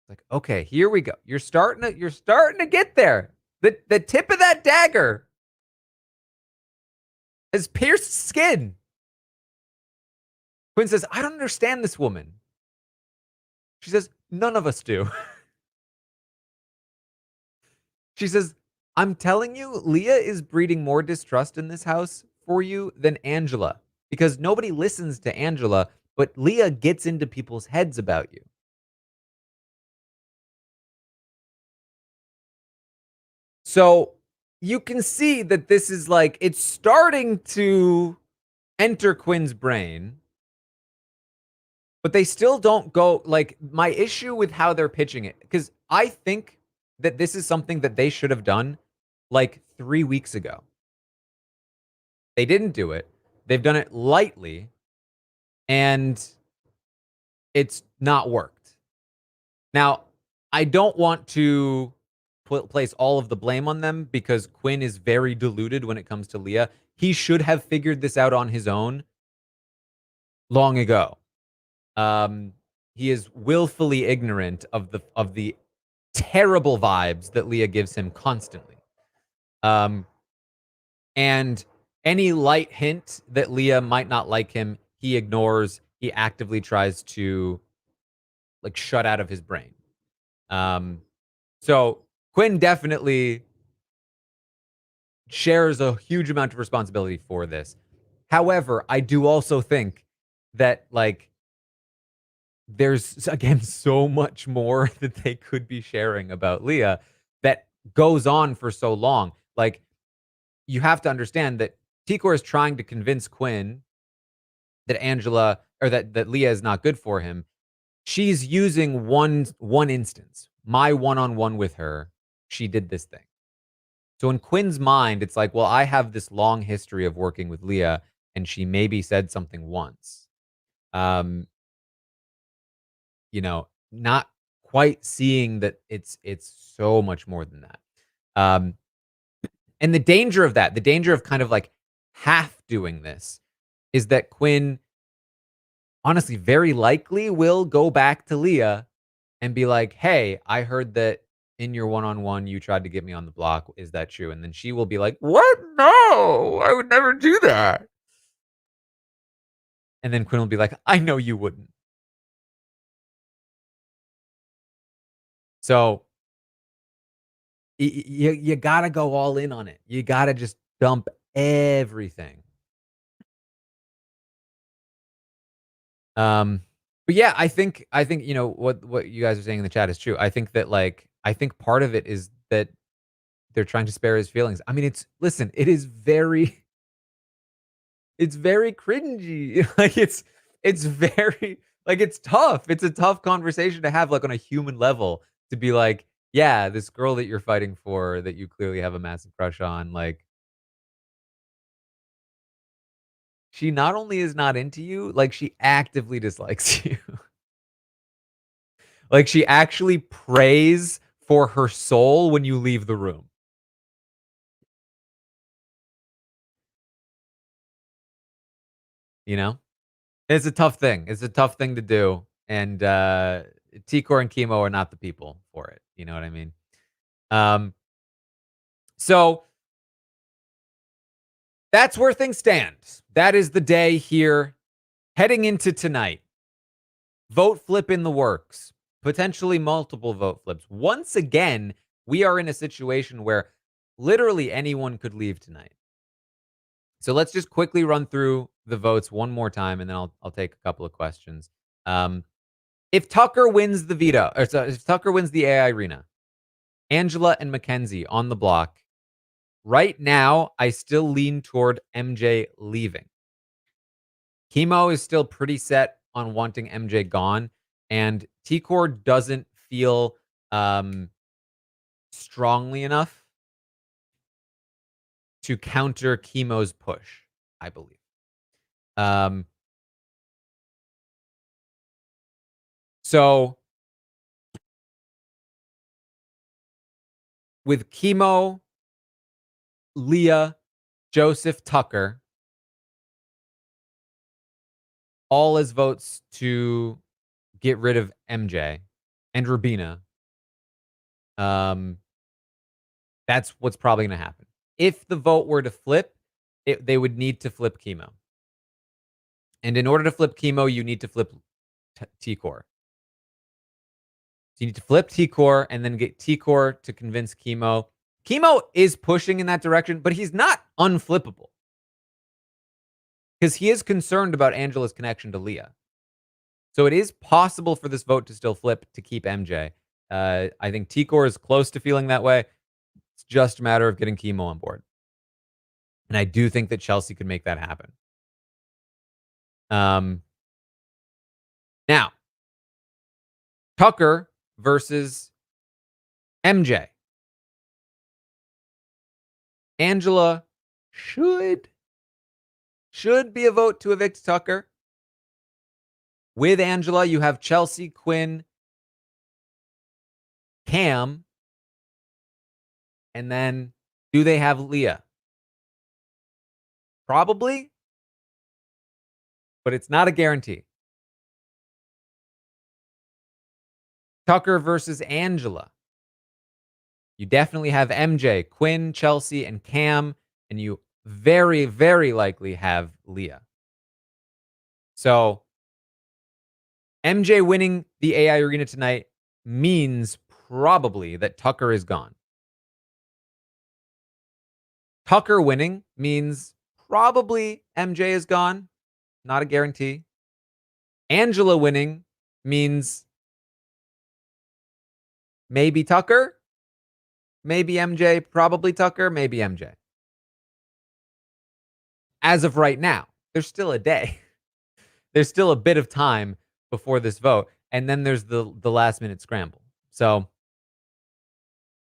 Speaker 1: Like, okay, here we go. You're starting to get there. The tip of that dagger has pierced skin. Quinn says, I don't understand this woman. She says, none of us do. She says, I'm telling you, Leah is breeding more distrust in this house for you than Angela, because nobody listens to Angela, but Leah gets into people's heads about you. So you can see that this is like, it's starting to enter Quinn's brain, but they still don't go, like, my issue with how they're pitching it, because I think that this is something that they should have done like 3 weeks ago. They didn't do it. They've done it lightly, and it's not worked. Now, I don't want to place all of the blame on them because Quinn is very deluded when it comes to Leah. He should have figured this out on his own long ago. He is willfully ignorant of the terrible vibes that Leah gives him constantly. And any light hint that Leah might not like him, he ignores. He actively tries to like shut out of his brain. So Quinn definitely shares a huge amount of responsibility for this. However, I do also think that like there's again so much more that they could be sharing about Leah that goes on for so long. Like you have to understand that Tikor is trying to convince Quinn that Angela or that Leah is not good for him. She's using one instance. My one-on-one with her, she did this thing. So in Quinn's mind, it's like, well, I have this long history of working with Leah, and she maybe said something once. You know, not quite seeing that it's so much more than that. And the danger of that, the danger of kind of like half doing this is that Quinn honestly very likely will go back to Leah and be like, "Hey, I heard that in your one-on-one you tried to get me on the block. Is that true?" And then she will be like, "What? No, I would never do that." And then Quinn will be like, "I know you wouldn't." So you gotta go all in on it. You gotta just dump everything. Um, but yeah, I think you know what you guys are saying in the chat is true. I think part of it is that they're trying to spare his feelings. I mean, it is very it's very cringy. Like it's very like it's tough. It's a tough conversation to have like on a human level to be like, yeah, this girl that you're fighting for that you clearly have a massive crush on, like She not only is not into you, like, she actively dislikes you. Like, she actually prays for her soul when you leave the room, you know? It's a tough thing. It's a tough thing to do, and, T-Core and Chemo are not the people for it, you know what I mean? Um, so that's where things stand. That is the day here heading into tonight. Vote flip in the works, potentially multiple vote flips. Once again, we are in a situation where literally anyone could leave tonight. So let's just quickly run through the votes one more time, and then I'll take a couple of questions. Um, if Tucker wins the veto, or so if Tucker wins the AI arena, Angela and Mackenzie on the block. Right now, I still lean toward MJ leaving. Chemo is still pretty set on wanting MJ gone, and T-Core doesn't feel um, strongly enough to counter Chemo's push, I believe. Um, so with Chemo, Leah, Joseph, Tucker, all as votes to get rid of MJ and Rubina, um, that's what's probably going to happen. If the vote were to flip, they would need to flip Chemo. And in order to flip Chemo, you need to flip T-Core. So you need to flip T-Core and then get T-Core to convince Chemo. Chemo is pushing in that direction, but he's not unflippable. Because he is concerned about Angela's connection to Leah. So it is possible for this vote to still flip to keep MJ. I think T-Core is close to feeling that way. It's just a matter of getting Chemo on board. And I do think that Chelsea could make that happen. Now, Tucker versus MJ. Angela should be a vote to evict Tucker. With Angela, you have Chelsea, Quinn, Cam, and then do they have Leah? Probably, but it's not a guarantee. Tucker versus Angela. You definitely have MJ, Quinn, Chelsea, and Cam, and you very, very likely have Leah. So MJ winning the AI arena tonight means probably that Tucker is gone. Tucker winning means probably MJ is gone. Not a guarantee. Angela winning means maybe Tucker, maybe MJ, probably Tucker, maybe MJ. As of right now, there's still a day. There's still a bit of time before this vote, and then there's the last minute scramble. So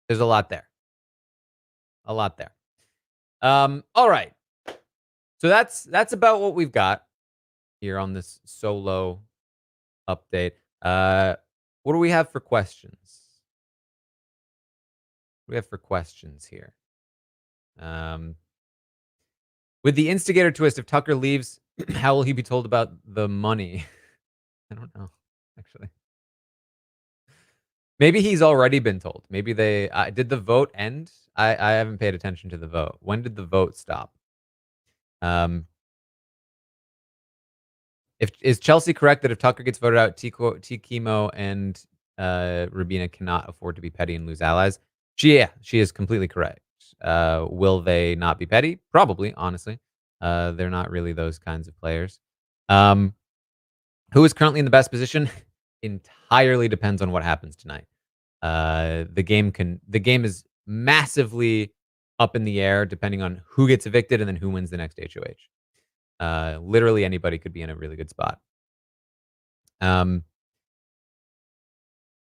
Speaker 1: there's a lot there. A lot there. All right. So that's about what we've got here on this solo update. What do we have for questions? What do we have for questions here? With the instigator twist, if Tucker leaves, how will he be told about the money? I don't know, actually. Maybe he's already been told. Maybe they did the vote end? I haven't paid attention to the vote. When did the vote stop? If is Chelsea correct that if Tucker gets voted out, T Chemo and Rubina cannot afford to be petty and lose allies? She is completely correct. Will they not be petty? Probably, honestly. They're not really those kinds of players. Who is currently in the best position? Entirely depends on what happens tonight. The game is massively up in the air depending on who gets evicted and then who wins the next HOH. Literally anybody could be in a really good spot.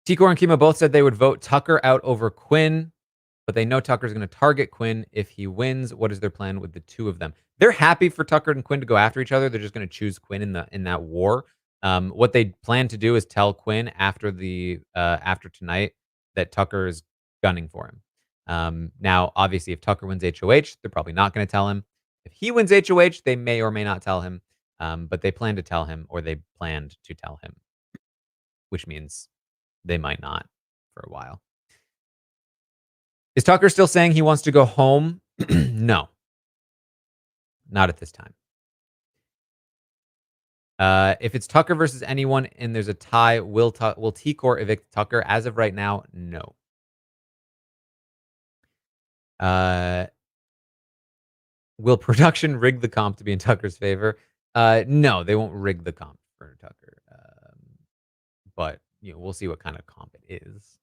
Speaker 1: T-Core and Kima both said they would vote Tucker out over Quinn. but they know Tucker's gonna target Quinn if he wins. What is their plan with the 2 of them? They're happy for Tucker and Quinn to go after each other. They're just gonna choose Quinn in that war. What they plan to do is tell Quinn after tonight that Tucker is gunning for him. Now, obviously, if Tucker wins HOH, they're probably not gonna tell him. If he wins HOH, they may or may not tell him, but they plan to tell him, or they planned to tell him, which means they might not for a while. Is Tucker still saying he wants to go home? No, not at this time. If it's Tucker versus anyone and there's a tie, will T-Core evict Tucker? As of right now, no. Uh, will production rig the comp to be in Tucker's favor? No, they won't rig the comp for Tucker. But we'll see what kind of comp it is.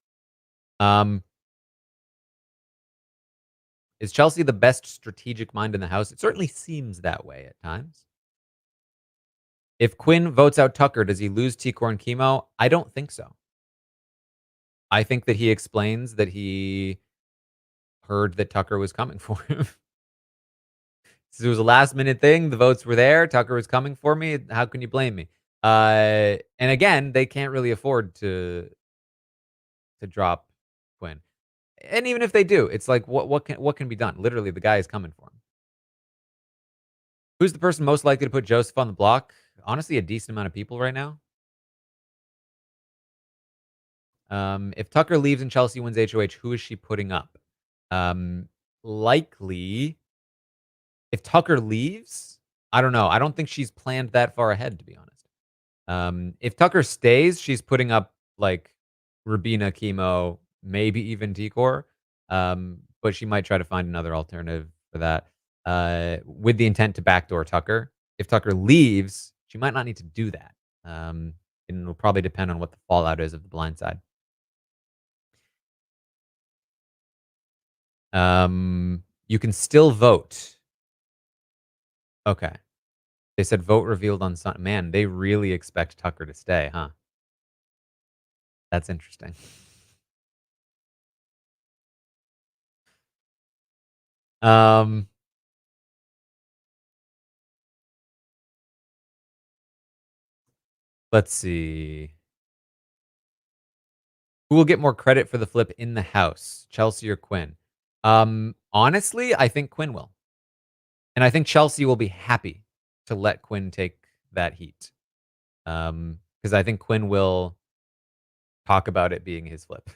Speaker 1: Is Chelsea the best strategic mind in the house? It certainly seems that way at times. If Quinn votes out Tucker, does he lose T-Core and Chemo? I don't think so. I think that he explains that he heard that Tucker was coming for him. It was a last-minute thing. The votes were there. Tucker was coming for me. How can you blame me? And again, they can't really afford to drop Quinn. And even if they do, it's like what can be done? Literally, the guy is coming for him. Who's the person most likely to put Joseph on the block? Honestly, a decent amount of people right now. If Tucker leaves and Chelsea wins HOH, who is she putting up? Likely, if Tucker leaves, I don't know. I don't think she's planned that far ahead, to be honest. If Tucker stays, she's putting up like Rabina, Chemo, maybe even T-Core. But she might try to find another alternative for that. With the intent to backdoor Tucker. If Tucker leaves, she might not need to do that. And it'll probably depend on what the fallout is of the blind side. You can still vote. Okay. They said vote revealed on Sunday. Man, they really expect Tucker to stay, huh? That's interesting. Let's see. Who will get more credit for the flip in the house, Chelsea or Quinn? Honestly, I think Quinn will. And I think Chelsea will be happy to let Quinn take that heat. Because I think Quinn will talk about it being his flip.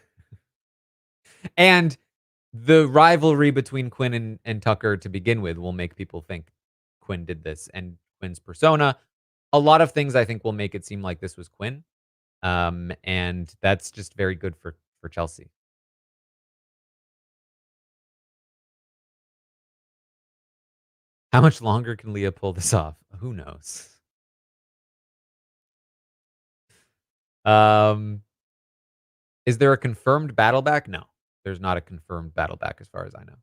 Speaker 1: And the rivalry between Quinn and Tucker to begin with will make people think Quinn did this. And Quinn's persona, a lot of things I think will make it seem like this was Quinn. And that's just very good for Chelsea. How much longer can Leah pull this off? Who knows? Is there a confirmed battle back? No, there's not a confirmed battle back as far as I know.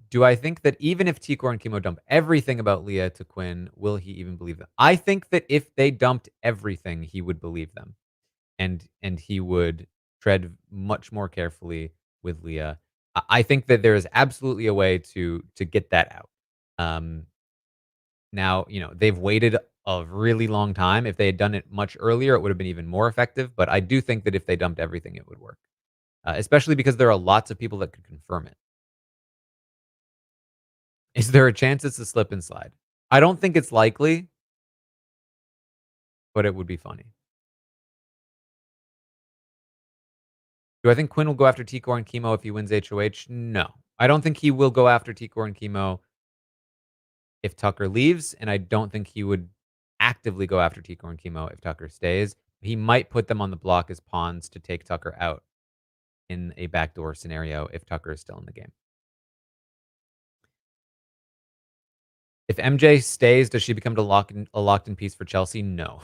Speaker 1: Do I think that even if T-Core and Chemo dump everything about Leah to Quinn, will he even believe them? I think that if they dumped everything, he would believe them. And he would tread much more carefully with Leah. I think that there is absolutely a way to get that out. Now, they've waited a really long time. If they had done it much earlier, it would have been even more effective. But I do think that if they dumped everything, it would work. Especially because there are lots of people that could confirm it. Is there a chance it's a slip and slide? I don't think it's likely, but it would be funny. Do I think Quinn will go after T-Core and Chemo if he wins HOH? No. I don't think he will go after T-Core and Chemo if Tucker leaves, and I don't think he would actively go after T-Core and Chemo if Tucker stays. He might put them on the block as pawns to take Tucker out in a backdoor scenario if Tucker is still in the game. If MJ stays, does she become a locked-in piece for Chelsea? No.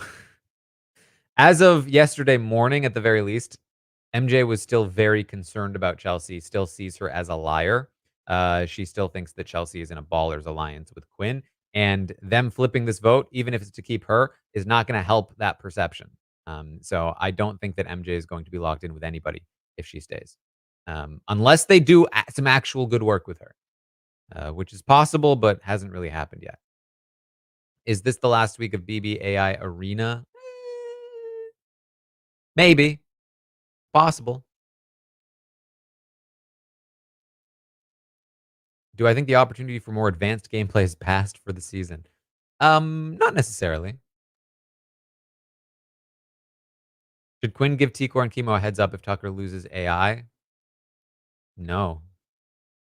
Speaker 1: As of yesterday morning, at the very least, MJ was still very concerned about Chelsea, still sees her as a liar. She still thinks that Chelsea is in a ballers alliance with Quinn. And them flipping this vote, even if it's to keep her, is not going to help that perception. So I don't think that MJ is going to be locked in with anybody. if she stays, unless they do some actual good work with her, which is possible but hasn't really happened yet. Is this the last week of BBAI Arena? Maybe. Possible. Do I think the opportunity for more advanced gameplay is passed for the season? Not necessarily. Should Quinn give T-Core and Chemo a heads up if Tucker loses AI? No,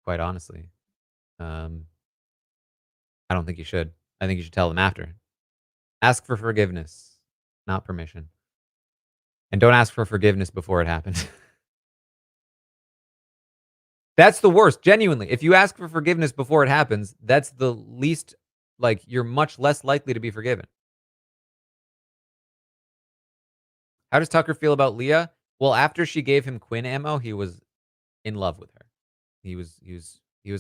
Speaker 1: quite honestly. Um, I don't think you should. I think you should tell them after. Ask for forgiveness, not permission. And don't ask for forgiveness before it happens. That's the worst, genuinely. If you ask for forgiveness before it happens, that's the least, like, you're much less likely to be forgiven. How does Tucker feel about Leah? Well, after she gave him Quinn ammo, he was in love with her. He was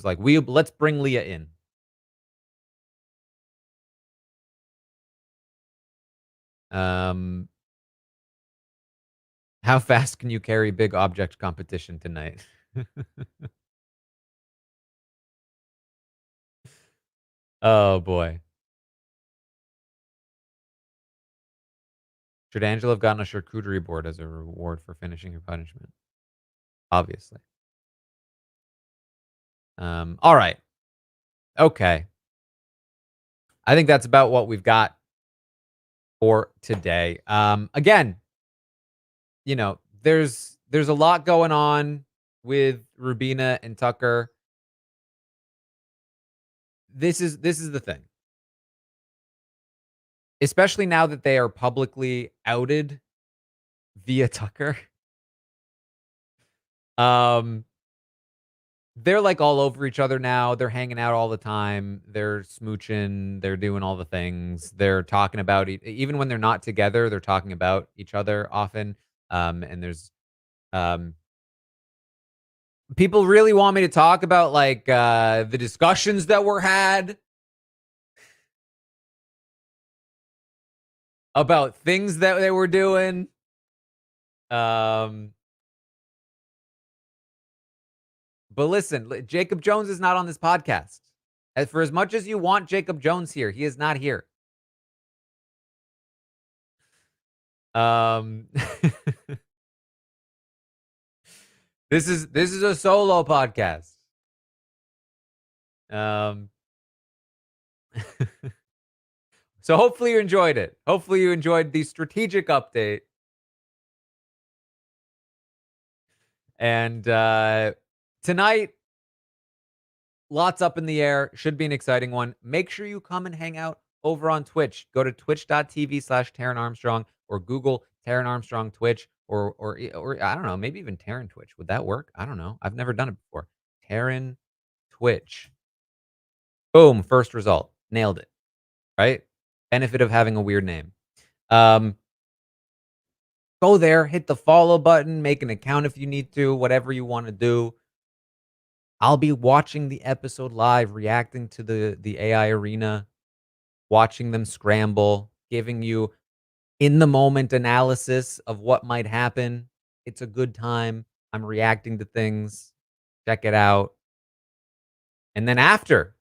Speaker 1: like, let's bring Leah in. Um, how fast can you carry big object competition tonight? Oh boy. Should Angela have gotten a charcuterie board as a reward for finishing her punishment? Obviously. All right. Okay. I think that's about what we've got for today. Again, there's a lot going on with Rubina and Tucker. This is the thing. Especially now that they are publicly outed via Tucker. Um they're like all over each other now. They're hanging out all the time. They're smooching. They're doing all the things. They're talking about even when they're not together, they're talking about each other often. And there's um people really want me to talk about like the discussions that were had about things that they were doing. Um but listen, Jacob Jones is not on this podcast. As for as much as you want Jacob Jones here, he is not here. Um this is a solo podcast. Um so hopefully you enjoyed it. Hopefully you enjoyed the strategic update. And tonight, lots up in the air. Should be an exciting one. Make sure you come and hang out over on Twitch. Go to twitch.tv/Taran Armstrong or Google Taran Armstrong Twitch or I don't know, maybe even Taran Twitch. Would that work? I don't know. I've never done it before. Taran Twitch. Boom, first result. Nailed it. Right? Benefit of having a weird name. Um Go there, hit the follow button, make an account if you need to, whatever you want to do. I'll be watching the episode live, reacting to the AI arena, watching them scramble, giving you in the moment analysis of what might happen. It's a good time. I'm reacting to things. Check it out. And then after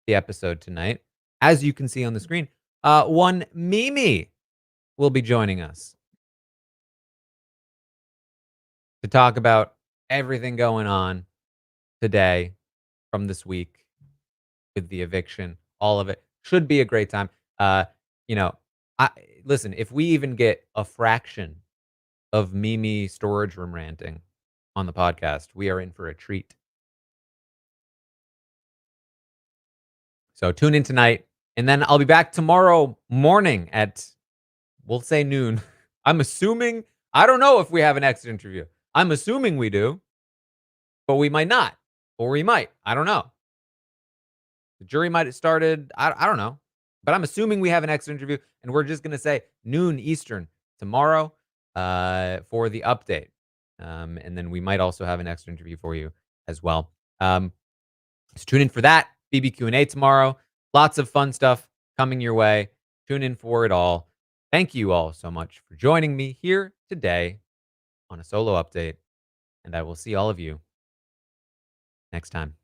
Speaker 1: the episode tonight, as you can see on the screen, one Mimi will be joining us to talk about everything going on today from this week with the eviction, all of it. Should be a great time. Uh, you know, I listen, if we even get a fraction of Mimi storage room ranting on the podcast, we are in for a treat. So tune in tonight, and then I'll be back tomorrow morning at, we'll say, noon. I'm assuming, I don't know if we have an exit interview. I'm assuming we do, but we might not, or we might. I don't know. The jury might have started. I don't know. But I'm assuming we have an exit interview, and we're just going to say noon Eastern tomorrow for the update. And then we might also have an exit interview for you as well. So tune in for that. BBQ&A tomorrow. Lots of fun stuff coming your way. Tune in for it all. Thank you all so much for joining me here today on a solo update. and I will see all of you next time.